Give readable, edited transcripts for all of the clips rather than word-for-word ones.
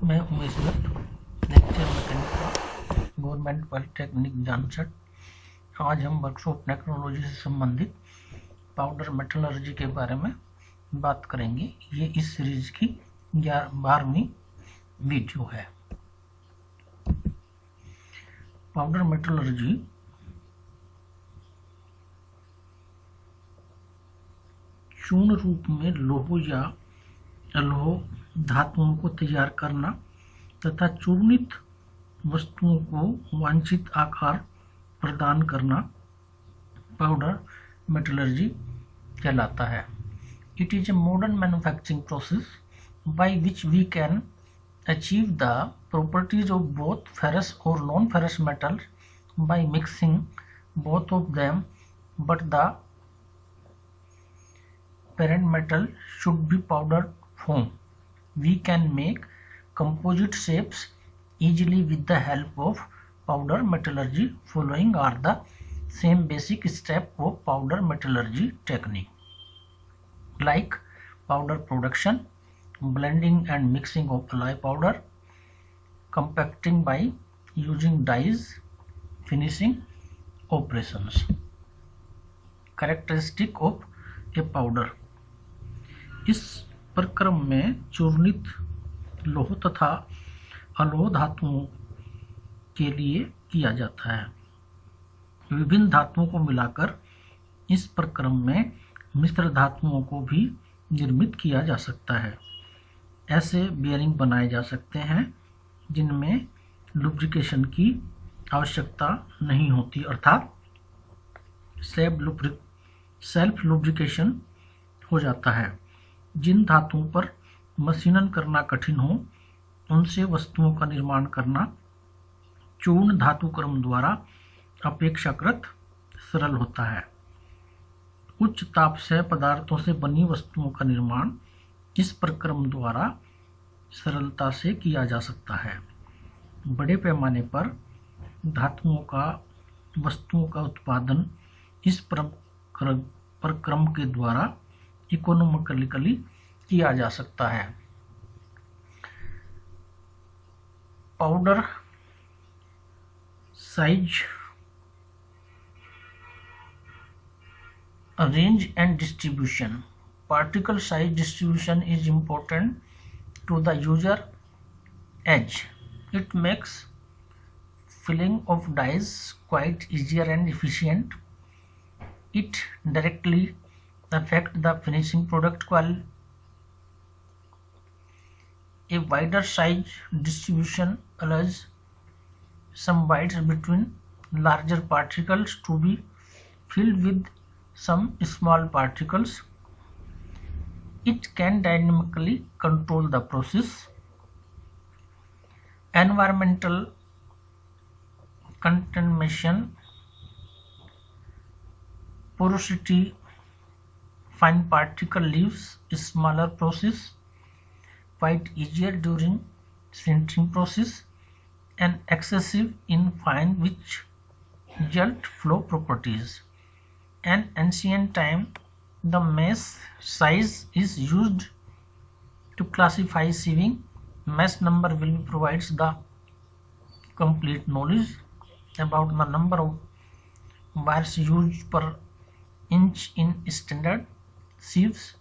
मैं Umesh Dutt, lecture mechanical, government polytechnic Jansath. आज हम वर्कशॉप टेक्नोलॉजी से संबंधित पाउडर मेटलर्जी के बारे में बात करेंगे। ये इस सीरीज की 12वीं वीडियो है। पाउडर मेटलर्जी चूर्ण रूप में लोह या अलोह धातुओं को तैयार करना तथा चूर्णित वस्तुओं को वांछित आकार प्रदान करना पाउडर मेटलर्जी कहलाता है। It is a modern manufacturing process by which we can achieve the properties of both ferrous or non-ferrous metals by mixing both of them, but the parent metal should be powder form. We can make composite shapes easily with the help of powder metallurgy. Following are the same basic steps of powder metallurgy technique, like powder production, blending and mixing of alloy powder, compacting by using dyes, finishing operations. Characteristic of a powder. इस प्रक्रम में चूर्णित लोह तथा अलोह धातुओं के लिए किया जाता है। विभिन्न धातुओं को मिलाकर इस प्रक्रम में मिश्र धातुओं को भी निर्मित किया जा सकता है। ऐसे बेयरिंग बनाए जा सकते हैं जिनमें लुब्रिकेशन की आवश्यकता नहीं होती, अर्थात सेल्फ लुब्रिकेशन हो जाता है। जिन धातुओं पर मशीनन करना कठिन हो उनसे वस्तुओं का निर्माण करना चूर्ण धातु क्रम द्वारा अपेक्षाकृत सरल होता है। उच्च ताप से पदार्थों से बनी वस्तुओं का निर्माण इस प्रक्रम द्वारा सरलता से किया जा सकता है। बड़े पैमाने पर धातुओं का वस्तुओं का उत्पादन इस प्रक्रम के द्वारा इकोनॉमिकली किया जा सकता है। Powder size, range and distribution. Particle size distribution is important to the user as it makes filling of dyes quite easier and efficient. It directly affects the finishing product quality. A wider size distribution allows some voids between larger particles to be filled with some small particles. It can dynamically control the process. Environmental contamination, porosity, fine particle leaves smaller process quite easier during sintering process, and excessive in fine which result flow properties. An ancient time, the mesh size is used to classify sieving. Mesh number will provides the complete knowledge about the number of wires used per inch in standard sieves.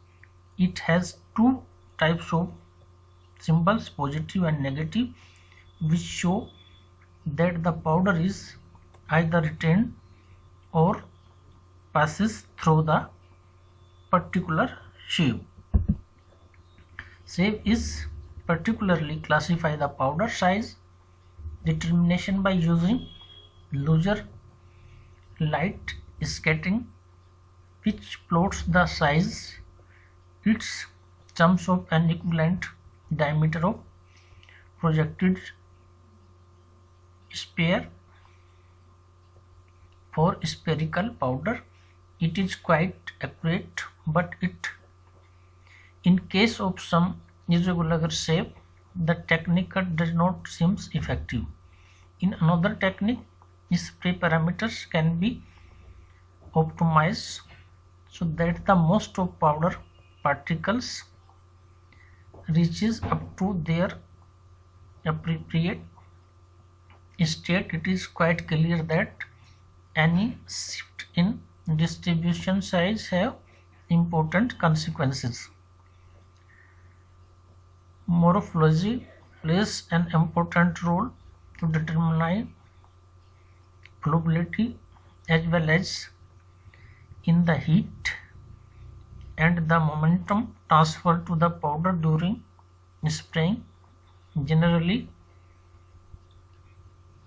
It has two types of symbols, positive and negative, which show that the powder is either retained or passes through the particular sieve. Sieve is particularly classify the powder size determination by using laser light scattering, which plots the size its terms of an equivalent diameter of projected sphere. For spherical powder, it is quite accurate, but in case of some irregular shape, the technique does not seem effective. In another technique, spray parameters can be optimized so that the most of powder particles reaches up to their appropriate state, it is quite clear that any shift in distribution size have important consequences. Morphology plays an important role to determine flowability as well as in the heat and the momentum transfer to the powder during spraying. Generally,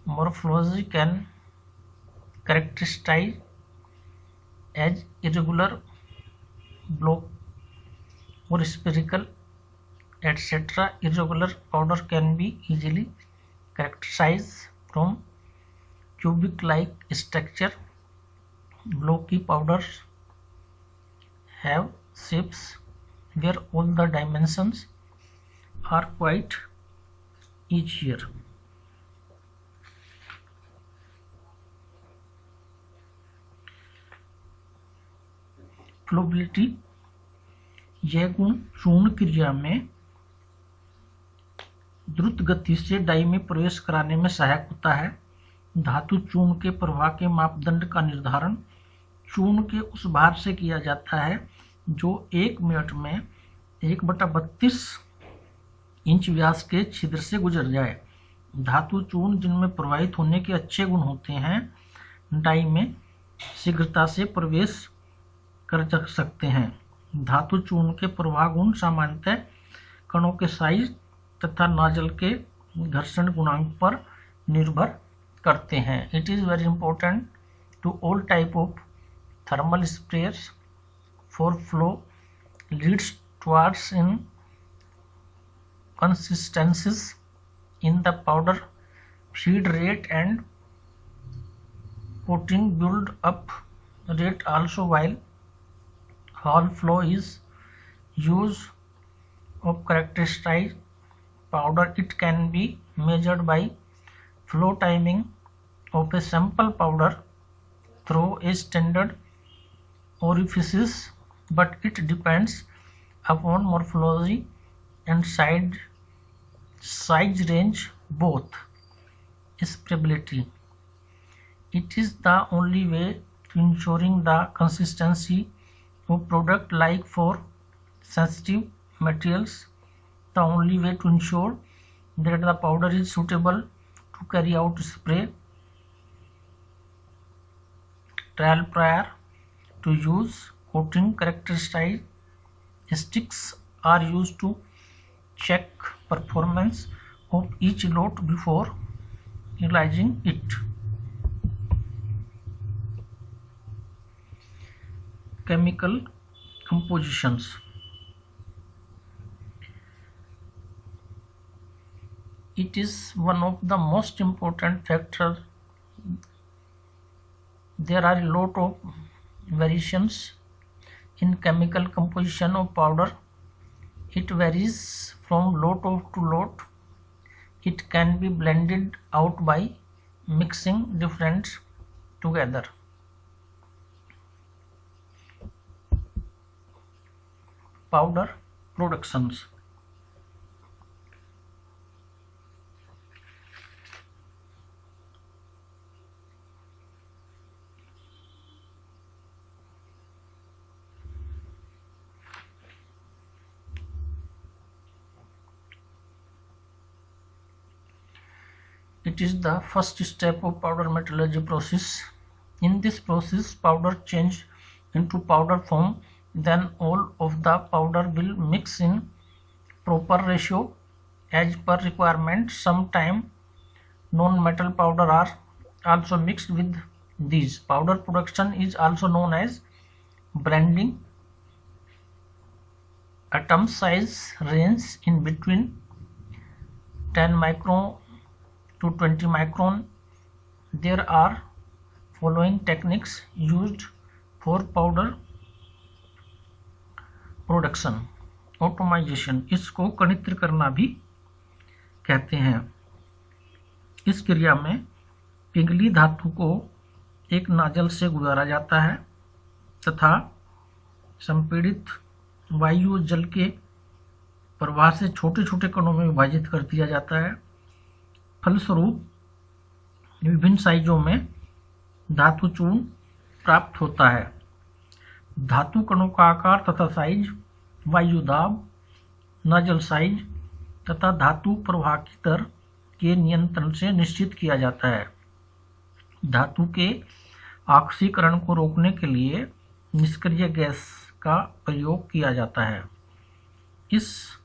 morphology can characterize as irregular, block or spherical, etc. Irregular powder can be easily characterized from cubic-like structure. Blocky powders have shapes where all the dimensions are quite easier. Flowability, यह गुण चूर्ण क्रिया में द्रुत गति से die में प्रवेश कराने में सहायक होता है। धातु चूर्ण के प्रवाह के मापदंड का निर्धारण चूर्ण के उस भार से किया जाता है जो 1 मिनट में 1/32 इंच व्यास के छिद्र से गुजर जाए। धातु चूर्ण जिनमें प्रवाहित होने के अच्छे गुण होते हैं डाई में शीघ्रता से प्रवेश कर सकते हैं। धातु चूर्ण के प्रवाह गुण सामान्यतः कणों के साइज तथा नाजल के घर्षण गुणांक पर निर्भर करते हैं। It is very important to all type of thermal sprayers for flow leads towards in consistencies in the powder feed rate and coating build up rate also. While hall flow is use of characterized powder, it can be measured by flow timing of a sample powder through a standard orifices, but it depends upon morphology and size range, both sprayability. It is the only way to ensuring the consistency of product. Like for sensitive materials, the only way to ensure that the powder is suitable to carry out spray trial prior to use. Coating characteristics are used to check performance of each lot before utilizing it. Chemical compositions. It is one of the most important factors. There are a lot of variations in chemical composition of powder. It varies from lot to lot. It can be blended out by mixing different together. Powder productions. It is the first step of powder metallurgy process. In this process, powder change into powder form. Then all of the powder will mix in proper ratio as per requirement. Sometime non-metal powder are also mixed with these. Powder production is also known as blending. Atom size range in between 10 micron to 20 micron. There are following techniques used for powder production. Automisation, इसको कणित्र करना भी कहते हैं। इस क्रिया में पिघली धातु को एक नाजल से गुजारा जाता है तथा संपीड़ित वायु जल के प्रवाह से छोटे छोटे कणों में विभाजित कर दिया जाता है। फलस्वरूप विभिन्न साइजों में धातु चूर्ण प्राप्त होता है। धातु कणों का आकार तथा साइज वायु दाब, नोजल साइज तथा धातु प्रवाह की दर के नियंत्रण से निश्चित किया जाता है। धातु के ऑक्सीकरण को रोकने के लिए निष्क्रिय गैस का प्रयोग किया जाता है। इस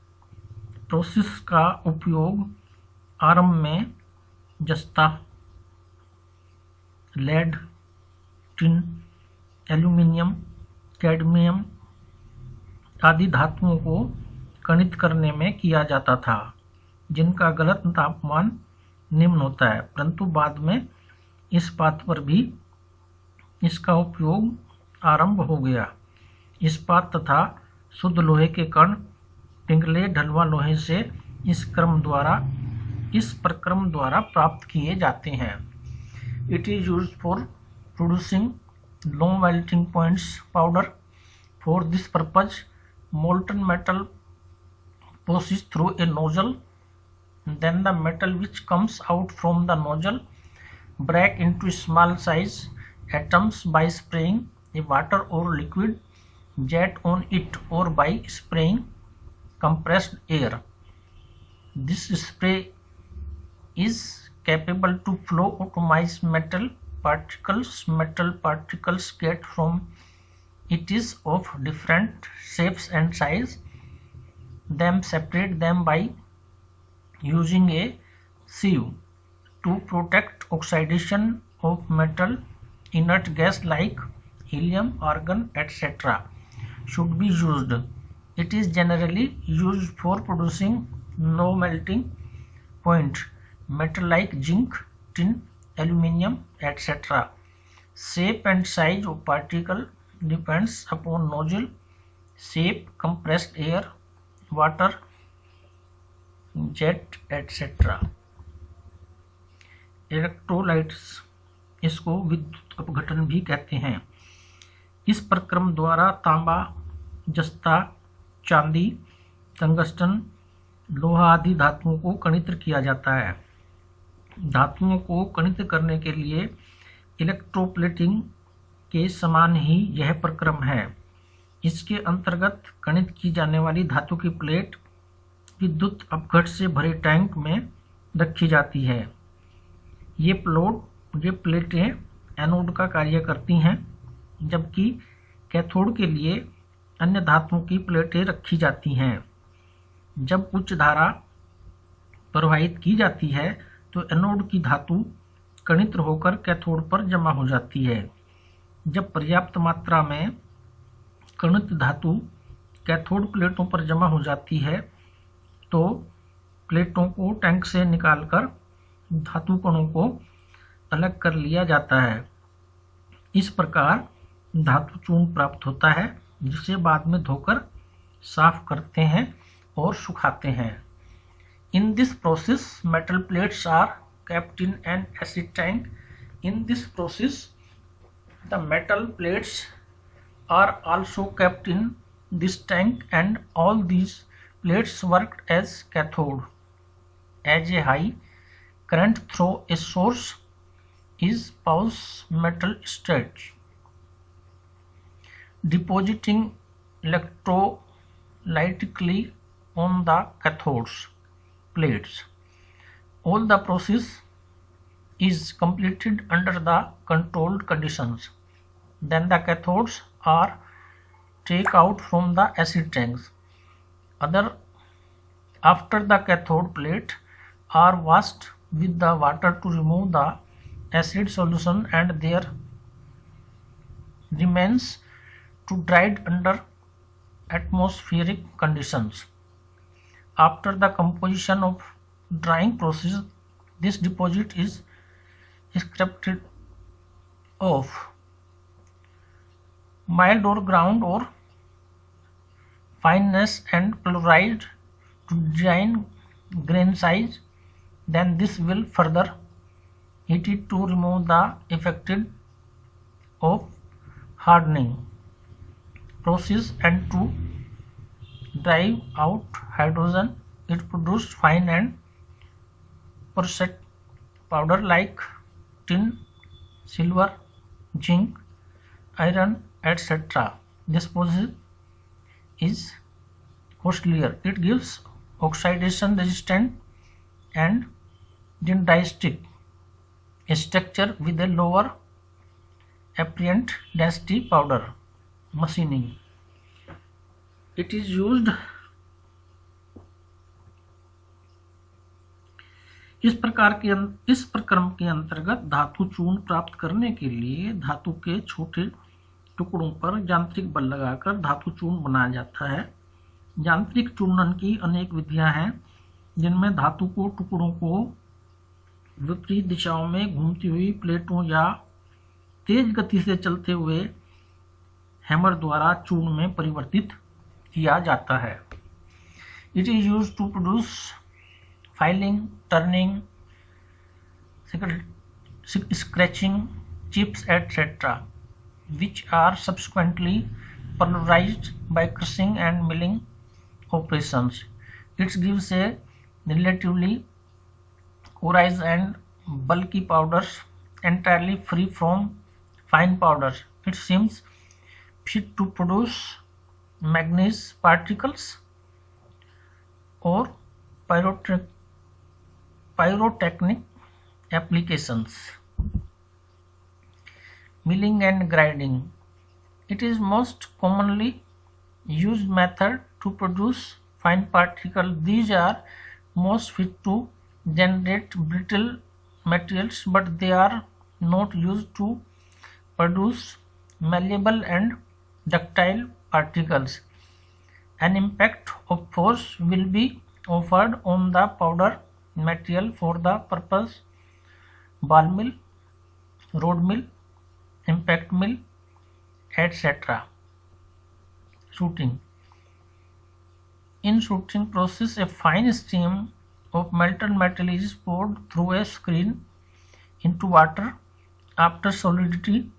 प्रोसेस का उपयोग आरंभ में जस्ता, लेड, टिन, एल्यूमीनियम, कैडमियम आदि धातुओं को कणित करने में किया जाता था, जिनका गलत तापमान निम्न होता है, परंतु बाद में इस्पात पर भी इसका उपयोग आरंभ हो गया। इस्पात तथा शुद्ध लोहे के कण पिंगले ढलवा लोहे से इस प्रक्रम द्वारा प्राप्त किए जाते हैं। It is used for producing low melting points powder. For this purpose molten metal passes through a nozzle, then the metal which comes out from the nozzle break into small size atoms by spraying a water or liquid jet on it or by spraying compressed air. This spray is capable to flow atomize metal particles. Metal particles get from it is of different shapes and size. Them separate them by using a sieve to protect oxidation of metal. Inert gas like helium, argon, etc. should be used. It is generally used for producing low melting point metal like zinc, tin, aluminium, etc. Shape and size of particle depends upon nozzle shape, compressed air, water, jet, etc. Electrolytes, इसको विद्युत अपघटन भी कहते हैं। इस प्रक्रम द्वारा तांबा, जस्ता, चांदी, टंगस्टन, लोहा आदि धातुओं को कणित किया जाता है। धातुओं को कणित करने के लिए इलेक्ट्रोप्लेटिंग के समान ही यह प्रक्रम है। इसके अंतर्गत कणित की जाने वाली धातु की प्लेट विद्युत अपघट से भरे टैंक में रखी जाती है। ये प्लेटें एनोड का कार्य करती हैं, जबकि कैथोड के लिए अन्य धातुओं की प्लेटें रखी जाती हैं। जब उच्च धारा प्रवाहित की जाती है तो एनोड की धातु कणित होकर कैथोड पर जमा हो जाती है। जब पर्याप्त मात्रा में कणित धातु कैथोड प्लेटों पर जमा हो जाती है तो प्लेटों को टैंक से निकालकर धातु कणों को अलग कर लिया जाता है। इस प्रकार धातु चूर्ण प्राप्त होता है, जिसे बाद में धोकर साफ करते हैं और सुखाते हैं। In this process metal plates are kept in an acid tank. In this process the metal plates are also kept in this tank, and all these plates worked as cathode. As a high current through a source is Pau's metal state, depositing electrolytically on the cathodes plates. All the process is completed under the controlled conditions. Then the cathodes are taken out from the acid tanks. After the cathode plate are washed with the water to remove the acid solution and their remains to dried under atmospheric conditions. After the completion of drying process, this deposit is scraped off. Mild or ground or fineness and polarized to design grain size. Then this will further heated to remove the effect of hardening process and to drive out hydrogen. It produced fine and powder like tin, silver, zinc, iron, etc. This process is costlier. It gives oxidation resistant and dendritic structure with a lower apparent density powder. Machining. It is used इस प्रक्रम के अंतर्गत धातु चूर्ण प्राप्त करने के लिए धातु के छोटे टुकड़ों पर यांत्रिक बल लगाकर धातु चूर्ण बनाया जाता है। यांत्रिक चूर्णन की अनेक विधियां हैं, जिनमें धातु को टुकड़ों को विपरीत दिशाओं में घूमती हुई प्लेटों या तेज गति से चलते हुए हैमर द्वारा चूर्ण में परिवर्तित किया जाता है। It is used to produce filing, turning, scratching, chips, etc., which are subsequently pulverized by crushing and milling operations. It gives a relatively coarse and bulky powders entirely free from fine powders. It seems fit to produce manganese particles or pyrotechnic applications. Milling and grinding. It is most commonly used method to produce fine particles. These are most fit to generate brittle materials, but they are not used to produce malleable and ductile particles. An impact of force will be offered on the powder material for the purpose ball mill, rod mill, impact mill, etc. Shooting. In shooting process, a fine stream of melted metal is poured through a screen into water. After solidity,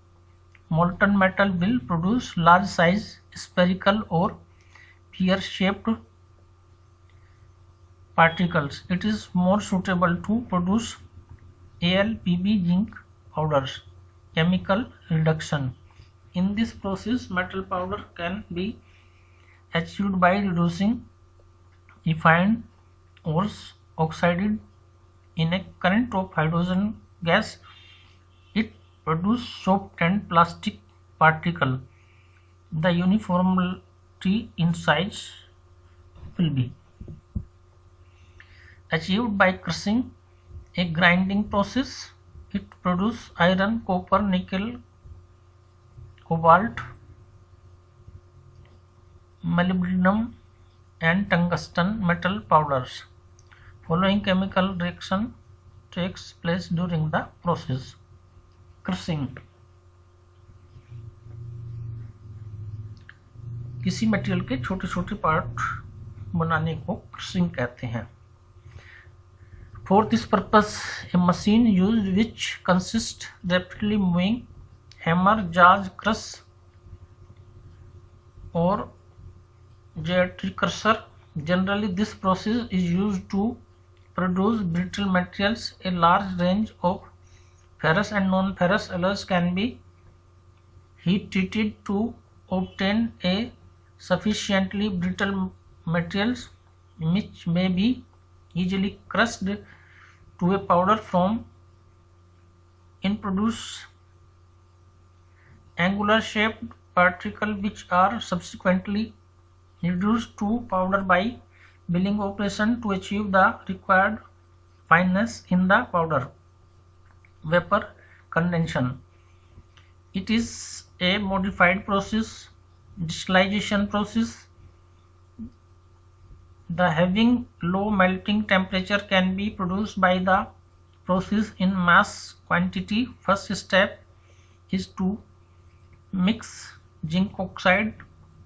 molten metal will produce large size spherical or pear-shaped particles. It is more suitable to produce AlPb zinc powders. Chemical reduction. In this process, metal powder can be achieved by reducing refined ores oxided in a current of hydrogen gas. It produces soft and plastic particle. The uniformity in size will be achieved by crushing. A grinding process. It produces iron, copper, nickel, cobalt, molybdenum and tungsten metal powders. Following chemical reaction takes place during the process. Crushing. किसी material के छोटे छोटे part बनाने को crushing कहते हैं। For this purpose, a machine used which consists rapidly moving hammer, jaws, crush or gyratory crusher. Generally, this process is used to produce brittle materials. A large range of ferrous and non-ferrous alloys can be heat treated to obtain a sufficiently brittle materials which may be easily crushed to a powder from in produce angular shaped particles which are subsequently reduced to powder by milling operation to achieve the required fineness in the powder. Vapor condensation. It is a modified process, distillation process. The having low melting temperature can be produced by the process in mass quantity. First step is to mix zinc oxide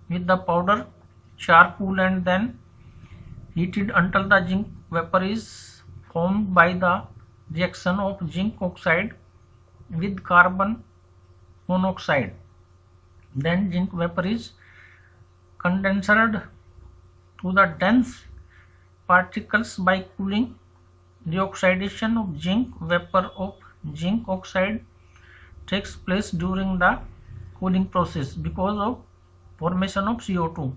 with the powder, charcoal, and then heated until the zinc vapor is formed by the reaction of zinc oxide with carbon monoxide. Then zinc vapor is condensed to the dense particles by cooling. The oxidation of zinc vapor of zinc oxide takes place during the cooling process because of formation of CO2.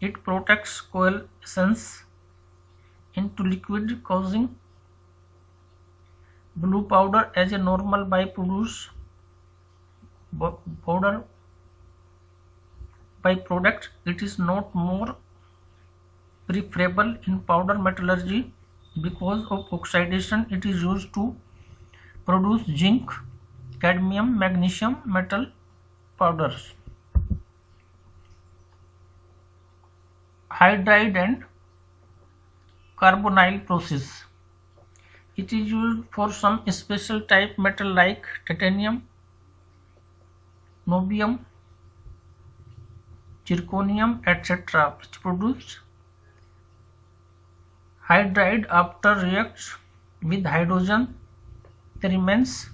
It protects coalescence into liquid, causing blue powder as a normal byproduct. It is not more preferable in powder metallurgy because of oxidation. It is used to produce zinc, cadmium, magnesium metal powders. Hydride and carbonyl process. It is used for some special type metal like titanium, niobium, zirconium, etc., which produce hydride. After reacts with hydrogen, they remains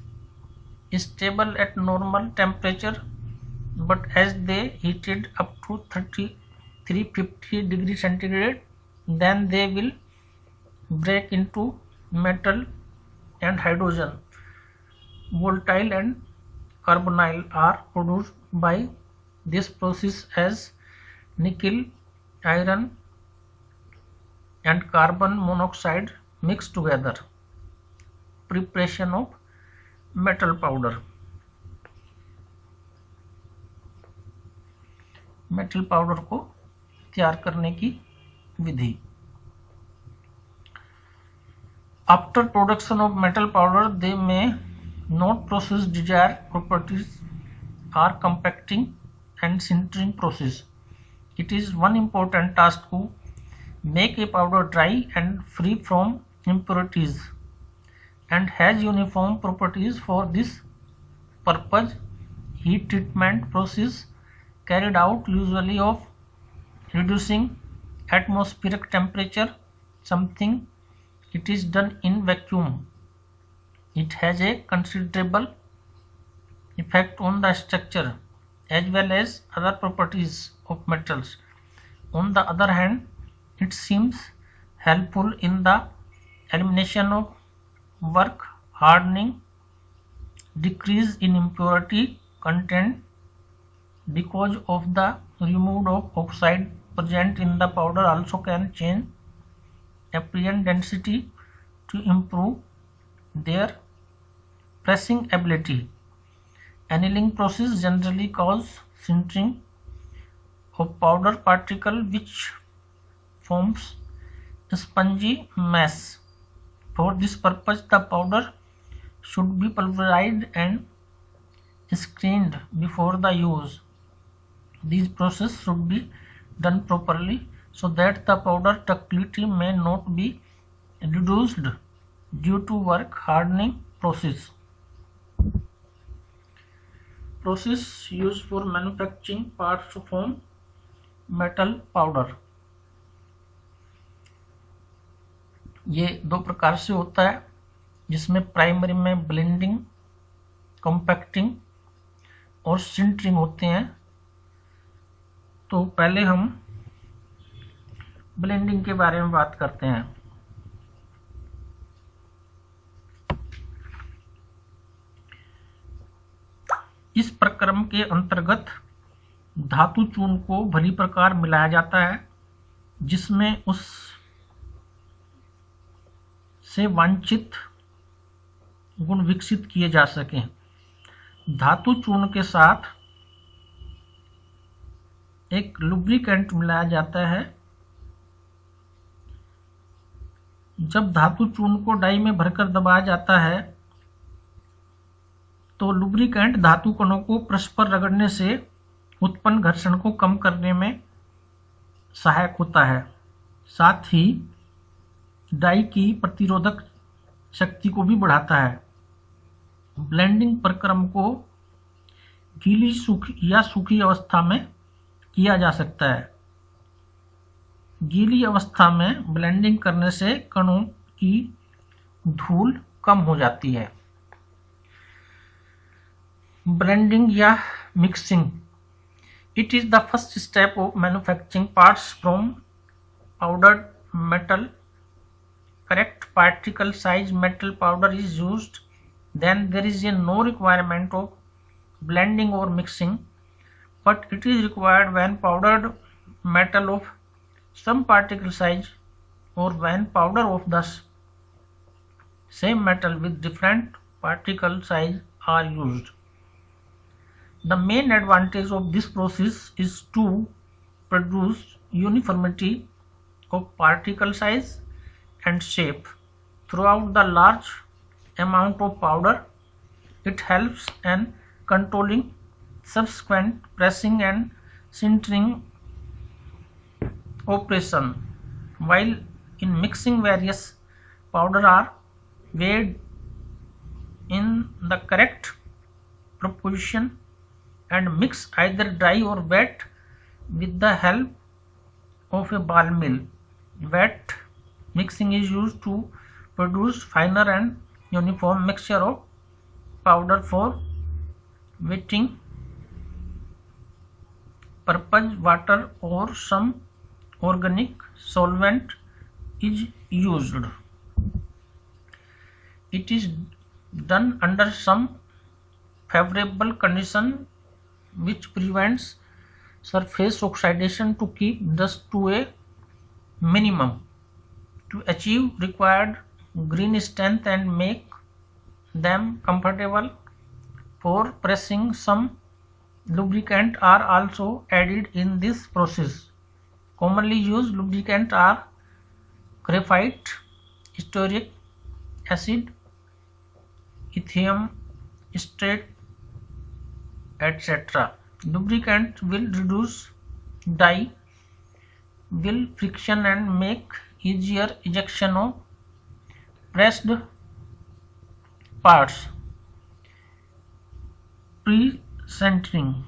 stable at normal temperature, but as they heated up to 350 degrees centigrade, then they will break into metal and hydrogen. Volatile and carbonyl are produced by this process as nickel, iron and carbon monoxide mixed together. Preparation of metal powder. Metal powder को तैयार करने की विधि. After production of metal powder, they may not possess desired properties or compacting and sintering process. It is one important task to make a powder dry and free from impurities and has uniform properties. For this purpose, heat treatment process carried out usually of reducing atmospheric temperature, something it is done in vacuum. It has a considerable effect on the structure as well as other properties of metals. On the other hand, it seems helpful in the elimination of work, hardening, decrease in impurity content because of the removal of oxide present in the powder. Also can change apparent density to improve their pressing ability. Annealing process generally cause sintering of powder particle which forms a spongy mass. For this purpose, the powder should be pulverized and screened before the use. These processes should be done properly so that the powder ductility may not be reduced due to work hardening process. Process used for manufacturing parts to form metal powder. ये दो प्रकार से होता है, जिसमें primary में blending, compacting और sintering होते हैं. तो पहले हम ब्लेंडिंग के बारे में बात करते हैं. इस प्रक्रम के अंतर्गत धातु चूर्ण को भली प्रकार मिलाया जाता है जिसमें उस से वांछित गुण विकसित किए जा सकें. धातु चूर्ण के साथ एक लुब्रिकेंट मिलाया जाता है. जब धातु चूर्ण को डाई में भरकर दबाया जाता है तो लुब्रिकेंट धातु कणों को परस्पर रगड़ने से उत्पन्न घर्षण को कम करने में सहायक होता है. साथ ही डाई की प्रतिरोधक शक्ति को भी बढ़ाता है. ब्लेंडिंग प्रक्रम को गीली या सूखी अवस्था में किया जा सकता है. गीली अवस्था में ब्लेंडिंग करने से कणों की धूल कम हो जाती है. ब्लेंडिंग या mixing. It is the first step of manufacturing parts from powdered metal correct particle size metal powder is used, then there is no requirement of blending or mixing, but it is required when powdered metal of some particle size or when powder of the same metal with different particle size are used. The main advantage of this process is to produce uniformity of particle size and shape throughout the large amount of powder. It helps in controlling subsequent pressing and sintering operation, while in mixing various powder are weighed in the correct proportion and mixed either dry or wet with the help of a ball mill. Wet mixing is used to produce finer and uniform mixture of powder for wetting purpose. Water or some organic solvent is used. It is done under some favorable condition which prevents surface oxidation to keep dust to a minimum. To achieve required grain strength and make them comfortable for pressing, some lubricant are also added in this process. Commonly used lubricant are graphite, stearic acid, lithium citrate, etc. Lubricant will reduce dye, will friction and make easier ejection of pressed parts. Pre-sintering.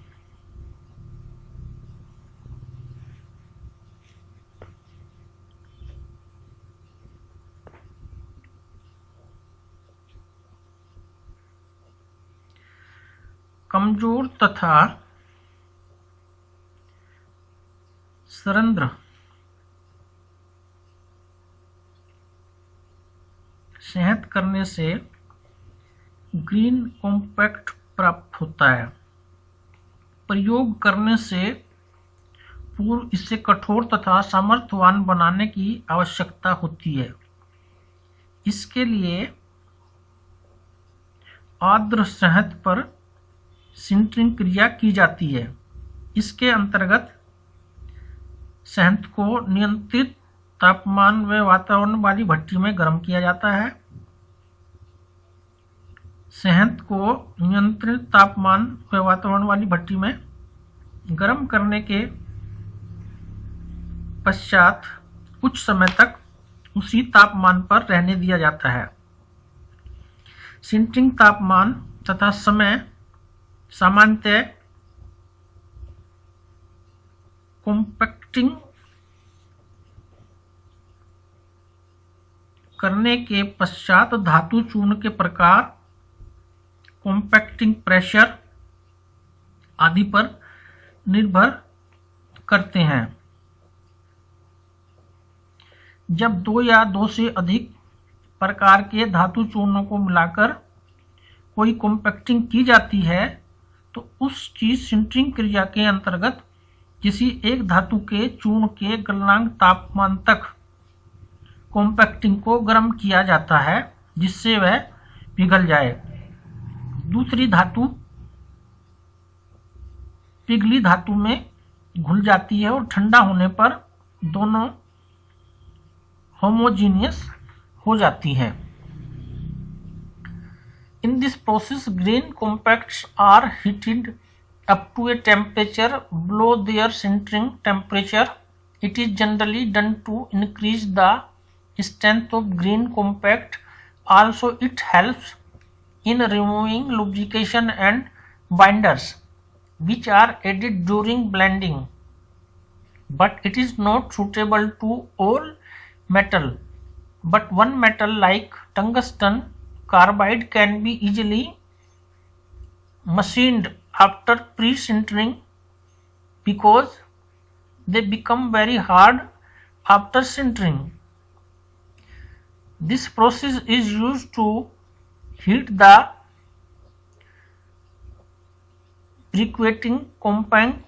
कमजोर तथा सरंध्र सेहत करने से green compact प्राप्त होता है। प्रयोग करने से पूर्व इसे कठोर तथा सामर्थ्यवान बनाने की आवश्यकता होती है। इसके लिए आर्द्र सेहत पर सिंटरिंग क्रिया की जाती है। इसके अंतर्गत सेहत को नियंत्रित तापमान व वातावरण वाली भट्टी में गर्म किया जाता है। सेहत को नियंत्रित तापमान व वातावरण वाली भट्टी में गर्म करने के पश्चात कुछ समय तक उसी तापमान पर रहने दिया जाता है। सिंटरिंग तापमान तथा समय सामान्यतः कॉम्पैक्टिंग करने के पश्चात धातु चूर्ण के प्रकार, कॉम्पैक्टिंग प्रेशर आदि पर निर्भर करते हैं। जब दो या दो से अधिक प्रकार के धातु चूर्णों को मिलाकर कोई कॉम्पैक्टिंग की जाती है तो उस की सिंटरिंग क्रिया के अंतर्गत किसी एक धातु के चूर्ण के गलनांक तापमान तक कॉम्पैक्टिंग को गर्म किया जाता है जिससे वह पिघल जाए। दूसरी धातु पिघली धातु में घुल जाती है और ठंडा होने पर दोनों होमोजीनियस हो जाती हैं। In this process, grain compacts are heated up to a temperature below their sintering temperature. It is generally done to increase the strength of grain compact. Also, it helps in removing lubrication and binders which are added during blending. But it is not suitable to all metal. But one metal like tungsten carbide can be easily machined after pre-sintering because they become very hard after sintering. This process is used to heat the briquetting component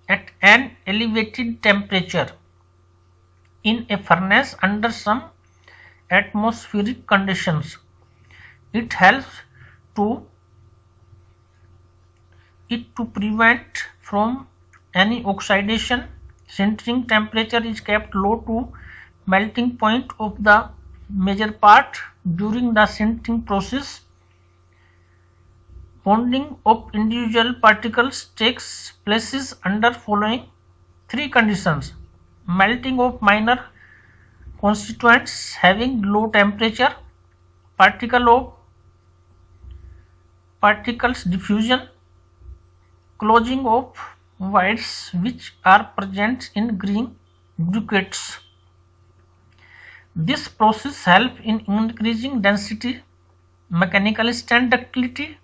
at an elevated temperature in a furnace under some atmospheric conditions. It helps to prevent from any oxidation. Sintering temperature is kept low to melting point of the major part. During the sintering process, bonding of individual particles takes place under following three conditions: melting of minor constituents having low temperature, particles diffusion, closing of voids which are present in green briquettes. This process helps in increasing density, mechanical strength, ductility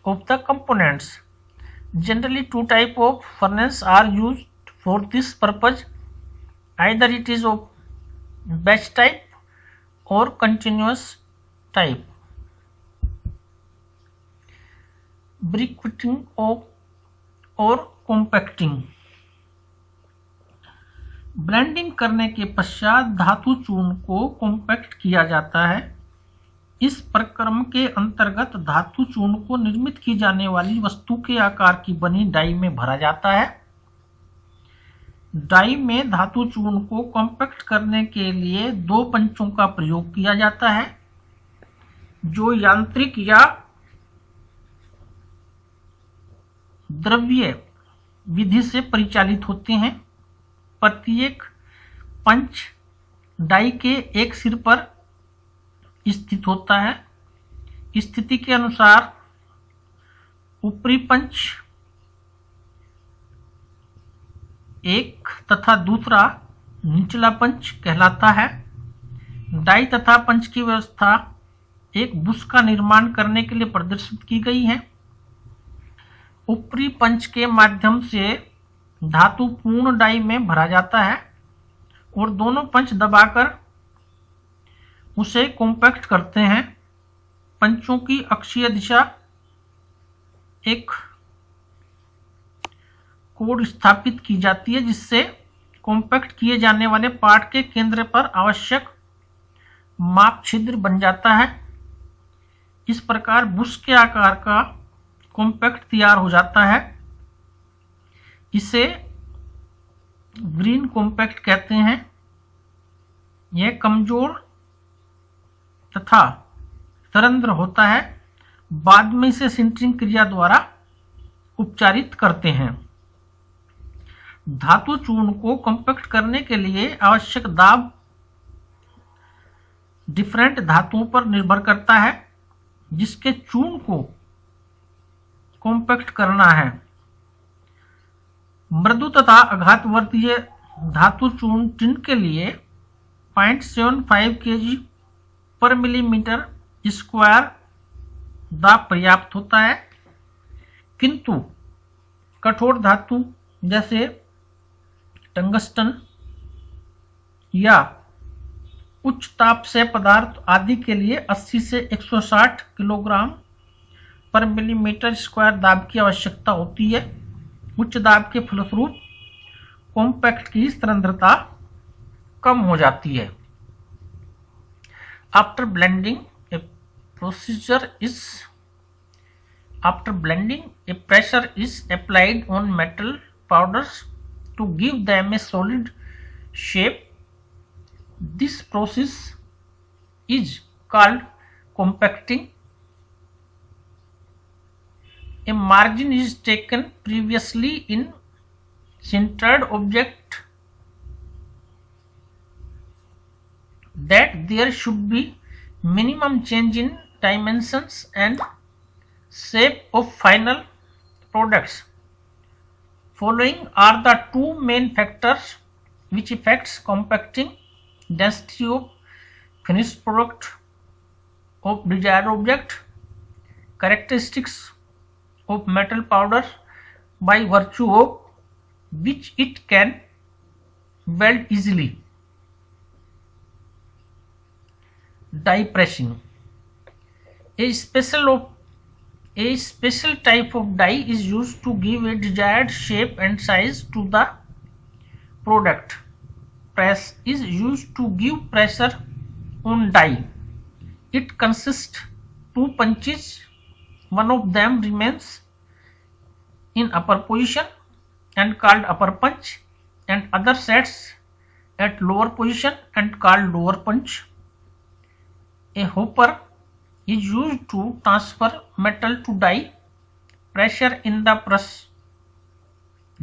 of the components. Generally, two types of furnace are used for this purpose. Either it is of batch type or continuous type. Briquetting और compacting. Blending करने के पश्चात धातु चूर्ण को compact किया जाता है। इस प्रक्रम के अंतर्गत धातु चूर्ण को निर्मित की जाने वाली वस्तु के आकार की बनी डाई में भरा जाता है। डाई में धातु चूर्ण को कॉम्पैक्ट करने के लिए दो पंचों का प्रयोग किया जाता है जो यांत्रिक या द्रव्य विधि से परिचालित होते हैं। प्रत्येक पंच डाई के एक सिर पर स्थित होता है। स्थिति के अनुसार ऊपरी पंच एक तथा दूसरा निचला पंच कहलाता है। डाई तथा पंच की व्यवस्था एक बुश का निर्माण करने के लिए प्रदर्शित की गई है। ऊपरी पंच के माध्यम से धातु पूर्ण डाई में भरा जाता है और दोनों पंच दबाकर उसे कॉम्पैक्ट करते हैं। पंचों की अक्षीय दिशा एक कोड स्थापित की जाती है जिससे कॉम्पैक्ट किए जाने वाले पार्ट के केंद्र पर आवश्यक माप छिद्र बन जाता है। इस प्रकार बुश के आकार का कॉम्पैक्ट तैयार हो जाता है। इसे ग्रीन कॉम्पैक्ट कहते हैं। यह कमजोर तथा तरंद्र होता है। बाद में इसे सिंटरिंग क्रिया द्वारा उपचारित करते हैं। धातु चूर्ण को कॉम्पैक्ट करने के लिए आवश्यक दाब डिफरेंट धातुओं पर निर्भर करता है जिसके चूर्ण को कॉम्पैक्ट करना है। मृदु तथा आघातवर्तीय धातु चूर्ण टिन के लिए 0.75 kg पर मिलीमीटर स्क्वायर दाब पर्याप्त होता है, किंतु कठोर धातु जैसे टंगस्टन या उच्च ताप से पदार्थ आदि के लिए 80 से 160 किलोग्राम पर मिलीमीटर स्क्वायर दाब की आवश्यकता होती है। उच्च दाब के फलस्वरूप कॉम्पैक्ट की तरंद्रता कम हो जाती है। After blending A pressure is applied on metal powders to give them a solid shape. This process is called compacting. A margin is taken previously in sintered object that there should be minimum change in dimensions and shape of final products. Following are the two main factors which affects compacting: density of finished product of desired object, characteristics of metal powder by virtue of which it can weld easily. Die pressing. A special type of die is used to give a desired shape and size to the product. Press is used to give pressure on die. It consists two punches. One of them remains in upper position and called upper punch, and other sets at lower position and called lower punch. A hopper is used to transfer metal to die. Pressure in the press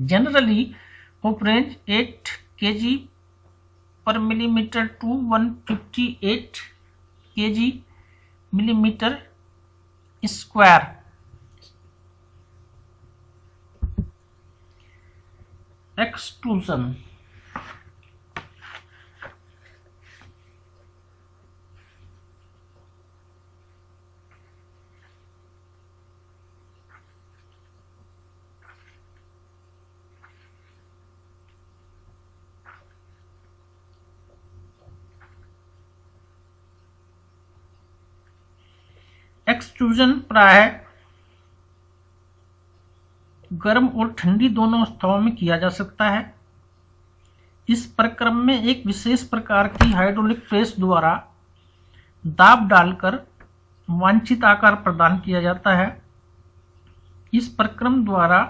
generally of range 8 kg per millimeter to 158 kg millimeter square. Extrusion. Extrusion प्रायः गर्म और ठंडी दोनों अवस्थाओं में किया जा सकता है। इस प्रक्रम में एक विशेष प्रकार की हाइड्रोलिक प्रेस द्वारा दाब डालकर वांछित आकार प्रदान किया जाता है। इस प्रक्रम द्वारा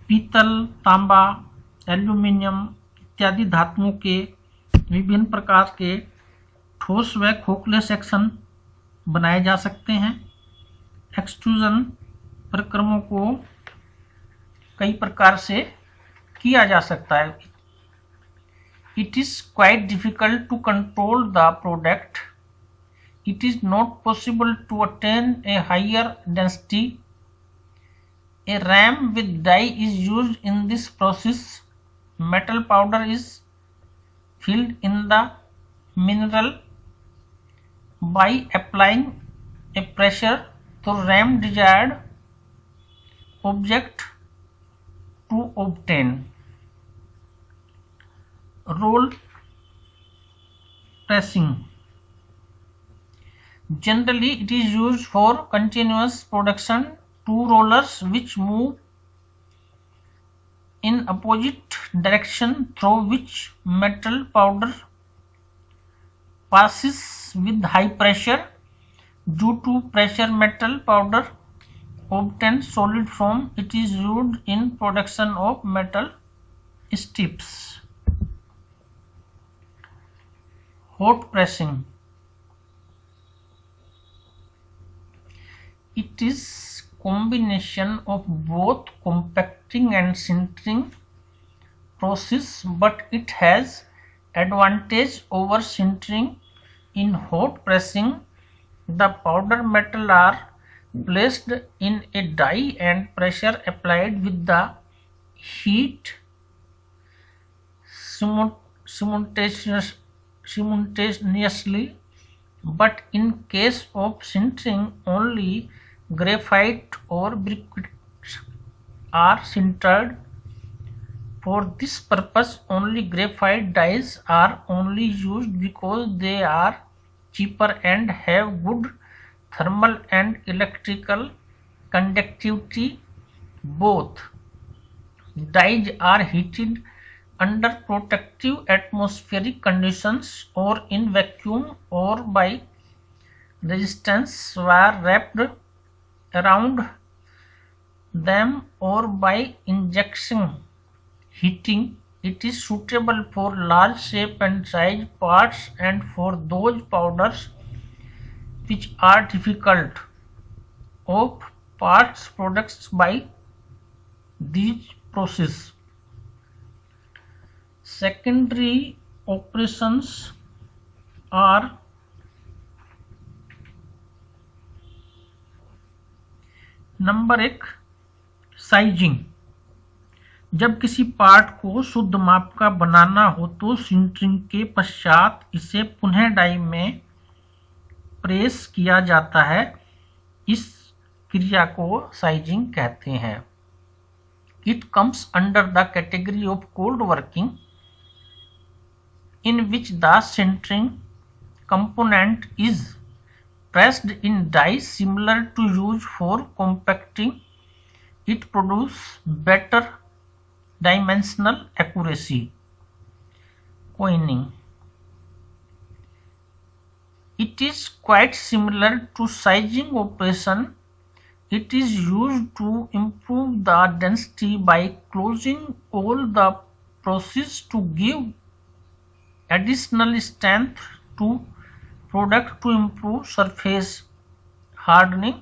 पीतल, तांबा, एल्यूमीनियम इत्यादि धातुओं के विभिन्न प्रकार के ठोस व खोखले सेक्शन बनाए जा सकते हैं। एक्सट्रूजन प्रक्रमों को कई प्रकार से किया जा सकता है। It is quite difficult to control the product. It is not possible to attain a higher density. A ram with die is used in this process. Metal powder is filled in the mineral by applying a pressure to ram desired object to obtain. Roll pressing. Generally, it is used for continuous production. Two rollers which move in opposite direction through which metal powder passes with high pressure. Due to pressure, metal powder obtained solid form. It is used in production of metal strips. Hot pressing. It is combination of both compacting and sintering process, but it has advantage over sintering. In hot pressing, the powder metal are placed in a die and pressure applied with the heat simultaneously, but in case of sintering, only graphite or briquettes are sintered. For this purpose, only graphite dies are only used because they are cheaper and have good thermal and electrical conductivity. Both dies are heated under protective atmospheric conditions or in vacuum or by resistance wire wrapped around them or by injection heating. It is suitable for large shape and size parts and for those powders which are difficult of parts products by these process. Secondary operations are number 1 sizing. जब किसी part को शुद्ध माप का बनाना हो तो sintering के पश्चात इसे पुनः डाई में प्रेस किया जाता है। इस क्रिया को साइजिंग कहते हैं। It comes under the category of cold working in which the sintering component is pressed in die similar to used for compacting, it produces better dimensional accuracy. Coining. It is quite similar to sizing operation. It is used to improve the density by closing all the process to give additional strength to product to improve surface hardening,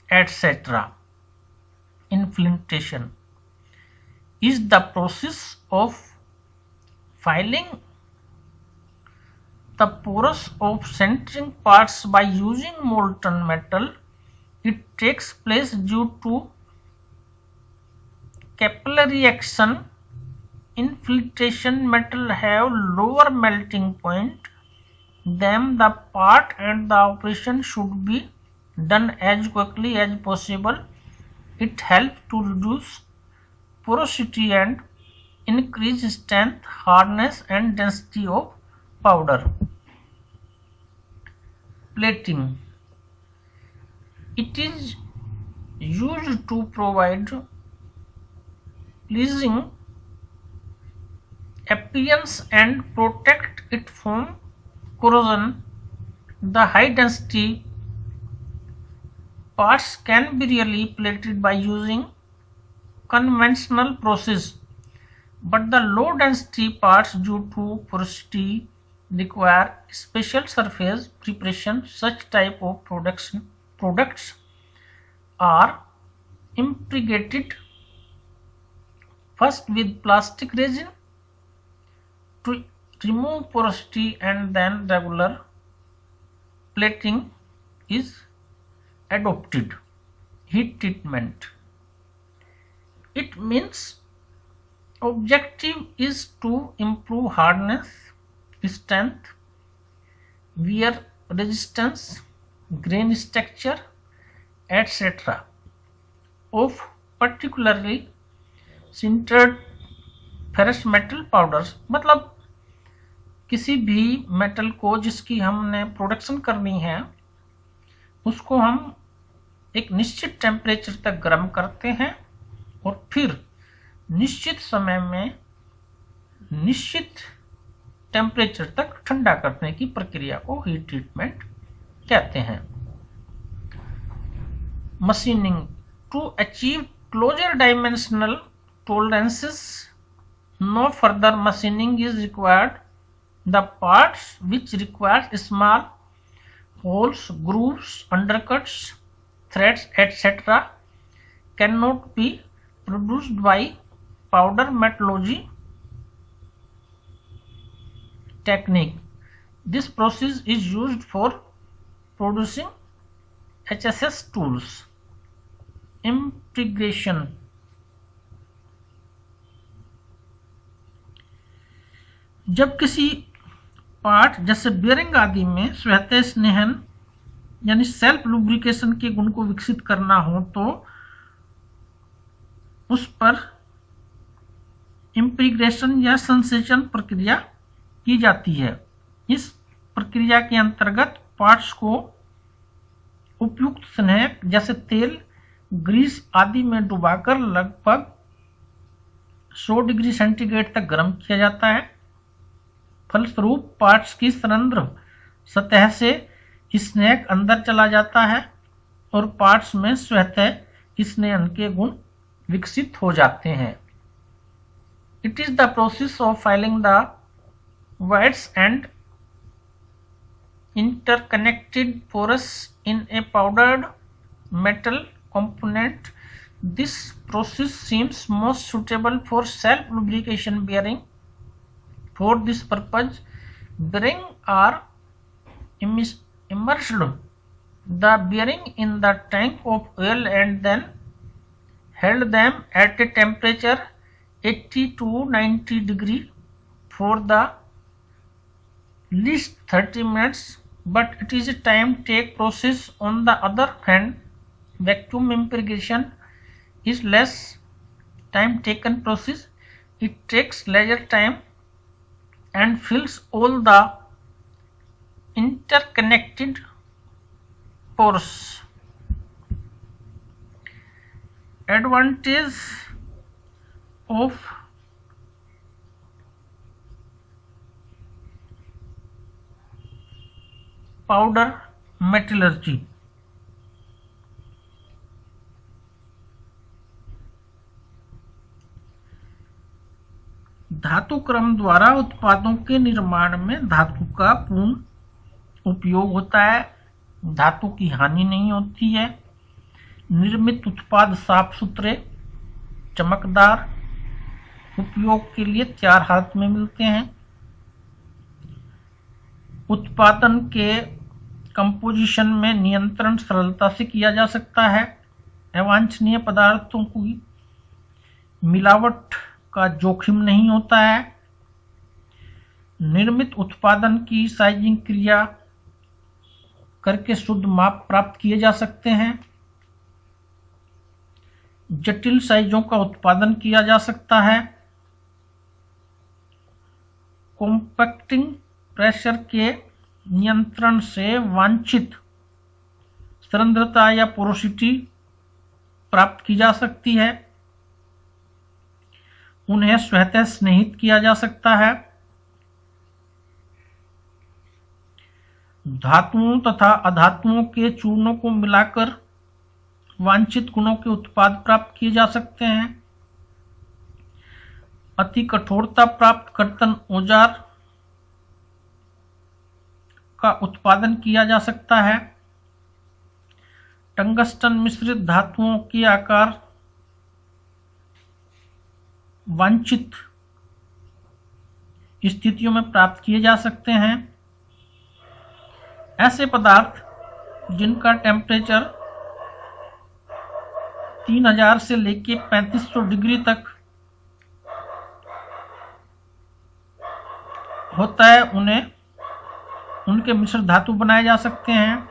etc. Infiltration is the process of filing the pores of sintering parts by using molten metal. It takes place due to capillary action. Infiltration metal have lower melting point than the part and the operation should be done as quickly as possible. It helps to reduce porosity and increase strength, hardness and density of powder. Plating. It is used to provide pleasing appearance and protect it from corrosion. The high density parts can be really plated by using conventional process, but the low density parts due to porosity require special surface preparation. Such type of products are impregnated first with plastic resin to remove porosity, and then regular plating is adopted. Heat treatment. It means objective is to improve hardness, strength, wear resistance, grain structure, etc. of particularly sintered ferrous metal powders. मतलब किसी भी metal को जिसकी हमने production करनी है उसको हम एक निश्चित टेम्परेचर तक गर्म करते हैं और फिर निश्चित समय में निश्चित टेम्परेचर तक ठंडा करने की प्रक्रिया को हीट ट्रीटमेंट कहते हैं. Machining. To achieve closer dimensional tolerances, no further machining is required. The parts which require small holes, grooves, undercuts, threads, etc. cannot be produced by powder metallurgy technique. This process is used for producing HSS tools. Impregation. जब किसी part जैसे bearing आदि में स्वतः स्नेहन यानी self lubrication के गुण को विकसित करना हो तो उस पर इम्प्रीग्रेशन या संसेचन प्रक्रिया की जाती है. इस प्रक्रिया के अंतर्गत पार्ट्स को उपयुक्त स्नेह जैसे तेल, ग्रीस आदि में डुबाकर लगभग 100 डिग्री सेंटीग्रेड तक गर्म किया जाता है. फलस्वरूप पार्ट्स की संरंध्र सतह से स्नेह अंदर चला जाता है और पार्ट्स में स्वतः स्नेहन के गुण विकसित हो जाते हैं. It is the process of filing the wires and interconnected pores in a powdered metal component. This process seems most suitable for self lubrication bearing. For this purpose, bearings are immersed the bearing in the tank of oil and then held them at a temperature 80 to 90 degree for the least 30 minutes. But it is a time take process. On the other hand, vacuum impregation is less time taken process. It takes leisure time and fills all the interconnected pores. Advantage of powder metallurgy. धातु क्रम द्वारा उत्पादों के निर्माण में धातु का पूर्ण उपयोग होता है, धातु की हानि नहीं होती है। निर्मित उत्पाद साफ सुथरे, चमकदार, उपयोग के लिए तैयार हालत में मिलते हैं। उत्पादन के कंपोजिशन में नियंत्रण सरलता से किया जा सकता है। अवांछनीय पदार्थों की मिलावट का जोखिम नहीं होता है। निर्मित उत्पादन की साइजिंग क्रिया करके शुद्ध माप प्राप्त किए जा सकते हैं। जटिल साइजों का उत्पादन किया जा सकता है। कॉम्पैक्टिंग प्रेशर के नियंत्रण से वांछित सांद्रता या पोरोसिटी प्राप्त की जा सकती है। उन्हें स्वतः स्नेहित किया जा सकता है। धातुओं तथा अधातुओं के चूर्णों को मिलाकर वांछित गुणों के उत्पाद प्राप्त किए जा सकते हैं। अति कठोरता प्राप्त कर्तन औजार का उत्पादन किया जा सकता है। टंगस्टन मिश्रित धातुओं के आकार वांछित स्थितियों में प्राप्त किए जा सकते हैं। ऐसे पदार्थ जिनका टेम्परेचर 3000 से लेकर 3500 डिग्री तक होता है, उनके मिश्र धातु बनाए जा सकते हैं।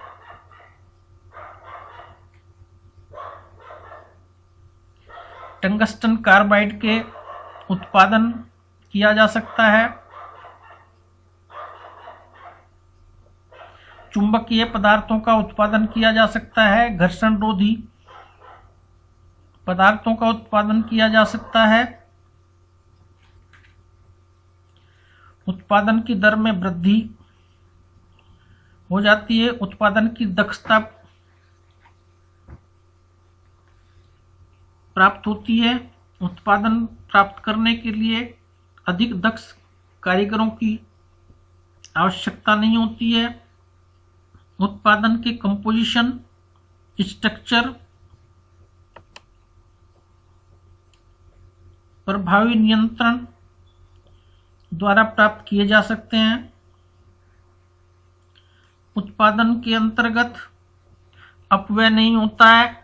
टंगस्टन कार्बाइड के उत्पादन किया जा सकता है। चुंबकीय पदार्थों का उत्पादन किया जा सकता है। घर्षण रोधी पदार्थों का उत्पादन किया जा सकता है। उत्पादन की दर में वृद्धि हो जाती है। उत्पादन की दक्षता प्राप्त होती है। उत्पादन प्राप्त करने के लिए अधिक दक्ष कारीगरों की आवश्यकता नहीं होती है। उत्पादन के कंपोजिशन, स्ट्रक्चर प्रभावी नियंत्रण द्वारा प्राप्त किए जा सकते हैं। उत्पादन के अंतर्गत अपव्यय नहीं होता है।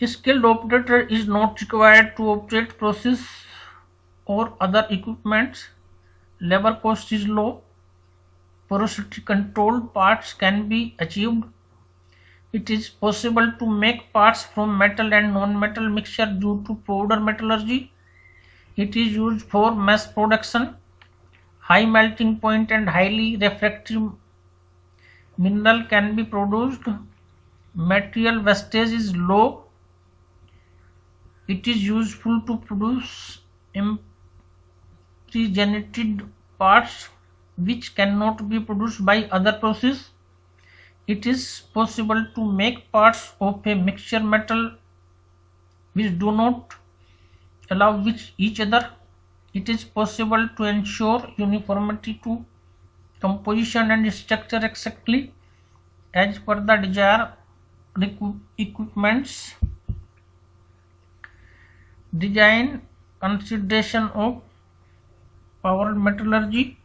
Skilled operator is not required to operate process or other equipments. Labor cost is low. Porosity controlled parts can be achieved. It is possible to make parts from metal and non-metal mixture due to powder metallurgy. It is used for mass production. High melting point and highly refractory mineral can be produced. Material wastage is low. It is useful to produce impregnated parts which cannot be produced by other process. It is possible to make parts of a mixture metal which do not allow with each other. It is possible to ensure uniformity to composition and structure exactly as per the desired equipments. Design consideration of power metallurgy.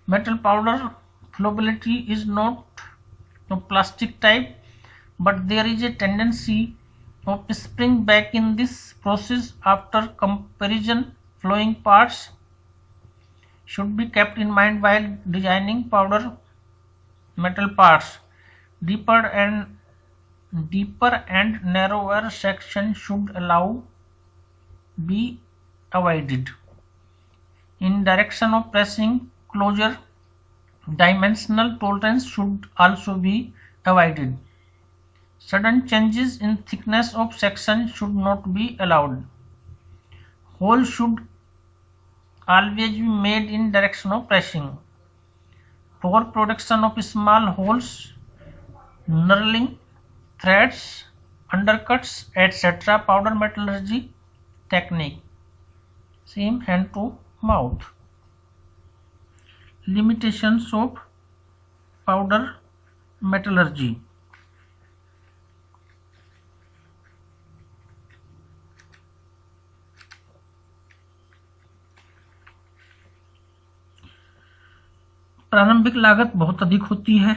Metal powder flowability is not of plastic type, but there is a tendency of spring back in this process after comparison flowing parts should be kept in mind while designing powder metal parts. Deeper and narrower section should be avoided. In direction of pressing closure, dimensional tolerance should also be avoided. Sudden changes in thickness of section should not be allowed. Holes should always be made in direction of pressing. For production of small holes, knurling, threads, undercuts, etc. powder metallurgy technique. Same hand to mouth. Limitations of powder metallurgy. प्रारंभिक लागत बहुत अधिक होती है।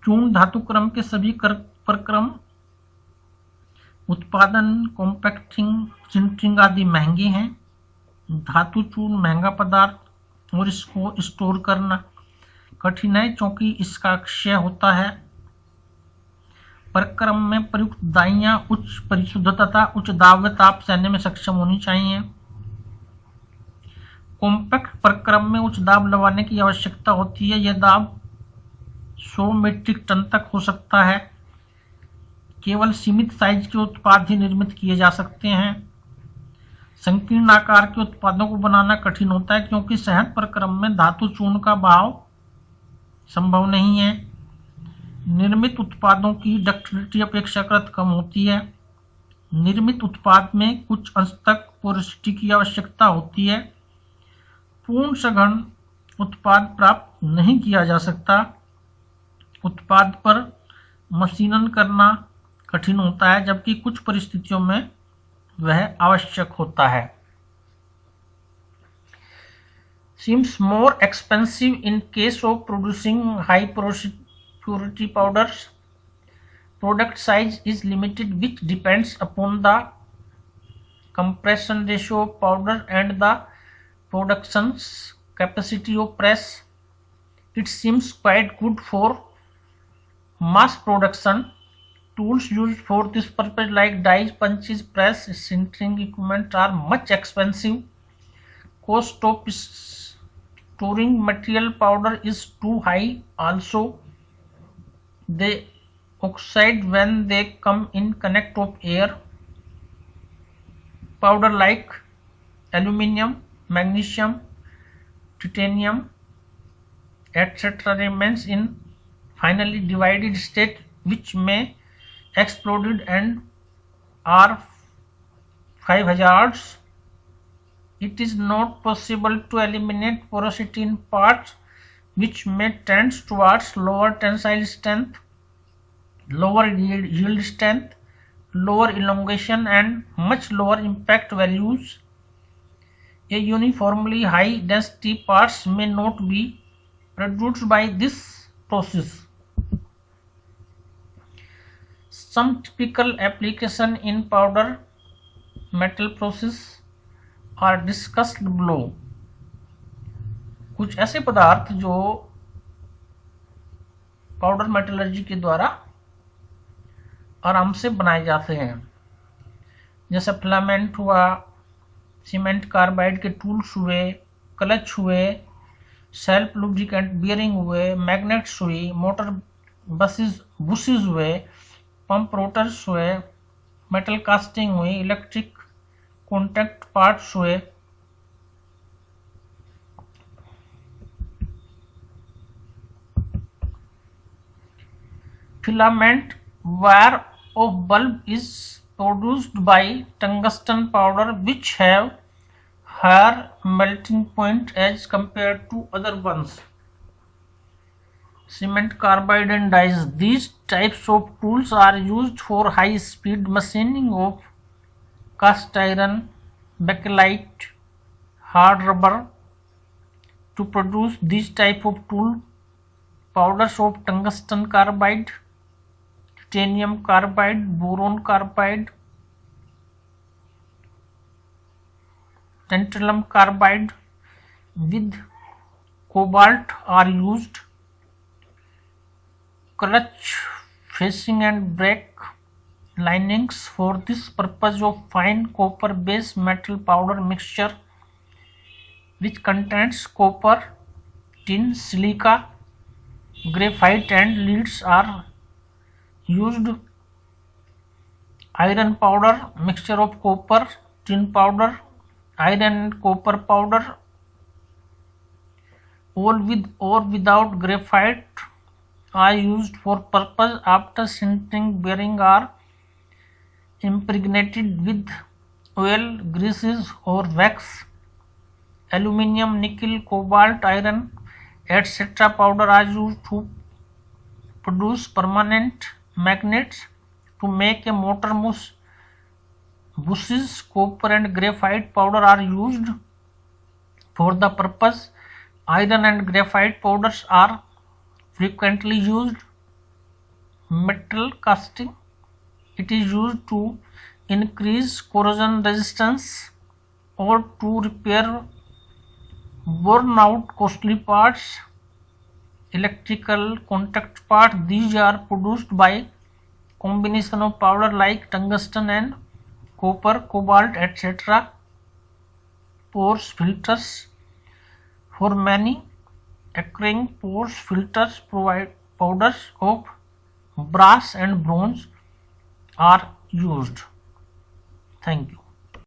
चूर्ण धातु क्रम के सभी प्रक्रम उत्पादन, कॉम्पैक्टिंग, सिंटरिंग आदि महंगे हैं। धातु चूर्ण महंगा पदार्थ और इसको स्टोर करना कठिन है क्योंकि इसका क्षय होता है। प्रक्रम में प्रयुक्त दाइयां उच्च परिशुद्धता तथा उच्च दाब व ताप सहने में सक्षम होनी चाहिए। कॉम्पैक्ट प्रक्रम में उच्च दाब लगाने की आवश्यकता होती है। यह दाब 100 मीट्रिक टन तक हो सकता है। केवल सीमित साइज के उत्पाद ही निर्मित किए जा सकते हैं। संकीर्ण आकार के उत्पादों को बनाना कठिन होता है क्योंकि सहज प्रक्रम में धातु चूर्ण का बहाव संभव नहीं है। निर्मित उत्पादों की डक्टिलिटी अपेक्षाकृत कम होती है। निर्मित उत्पाद में कुछ अंश तक पोरोसिटी की आवश्यकता होती है। पूर्ण सघन उत्पाद प्राप्त नहीं किया जा सकता। उत्पाद पर मशीनन करना कठिन होता है जबकि कुछ परिस्थितियों में वह आवश्यक होता है। Seems more expensive in case of producing high purity powders. Product size is limited, which depends upon the compression ratio of powder and the production's capacity of press. It seems quite good for mass production. Tools used for this purpose like dies, punches, press, sintering equipment are much expensive. Cost of storing material powder is too high. Also, they oxide when they come in contact of air. Powder like aluminium, magnesium, titanium, etc. remains in finally divided state, which may exploded and are 5 hazards. It is not possible to eliminate porosity in parts, which may tend towards lower tensile strength, lower yield strength, lower elongation and much lower impact values. A uniformly high density parts may not be produced by this process. Some typical application in powder metal process are discussed below. कुछ ऐसे पदार्थ जो powder metallurgy के द्वारा आराम से बनाए जाते हैं, जैसे फिलामेंट हुआ, सीमेंट कार्बाइड के टूल्स हुए, क्लच हुए, सेल्फ लुब्रिकेंट बियरिंग हुए, मैग्नेट्स हुई, मोटर बुशेस हुए, पंप रोटर्स हुए, मेटल कास्टिंग हुई, इलेक्ट्रिक कॉन्टैक्ट पार्ट्स हुए। Filament wire of bulb is produced by tungsten powder which have higher melting point as compared to other ones. Cement carbide and dies. These types of tools are used for high speed machining of cast iron, bakelite, hard rubber. To produce these type of tool, powders of tungsten carbide, titanium carbide, boron carbide, tantalum carbide with cobalt are used. Clutch facing and brake linings. For this purpose of fine copper base metal powder mixture which contains copper, tin, silica, graphite and leads are used. Iron powder mixture of copper, tin powder, iron and copper powder, all with or without graphite are used for purpose. After sintering, bearing are impregnated with oil, greases or wax. Aluminium, nickel, cobalt, iron, etc. powder are used to produce permanent magnets to make a motor bushings. Copper and graphite powder are used for the purpose. Iron and graphite powders are frequently used. Metal casting, it is used to increase corrosion resistance or to repair worn out costly parts. Electrical contact parts, these are produced by combination of powder like tungsten and copper, cobalt, etc. Pores filters, for many occurring pores filters provide powders of brass and bronze are used. Thank you.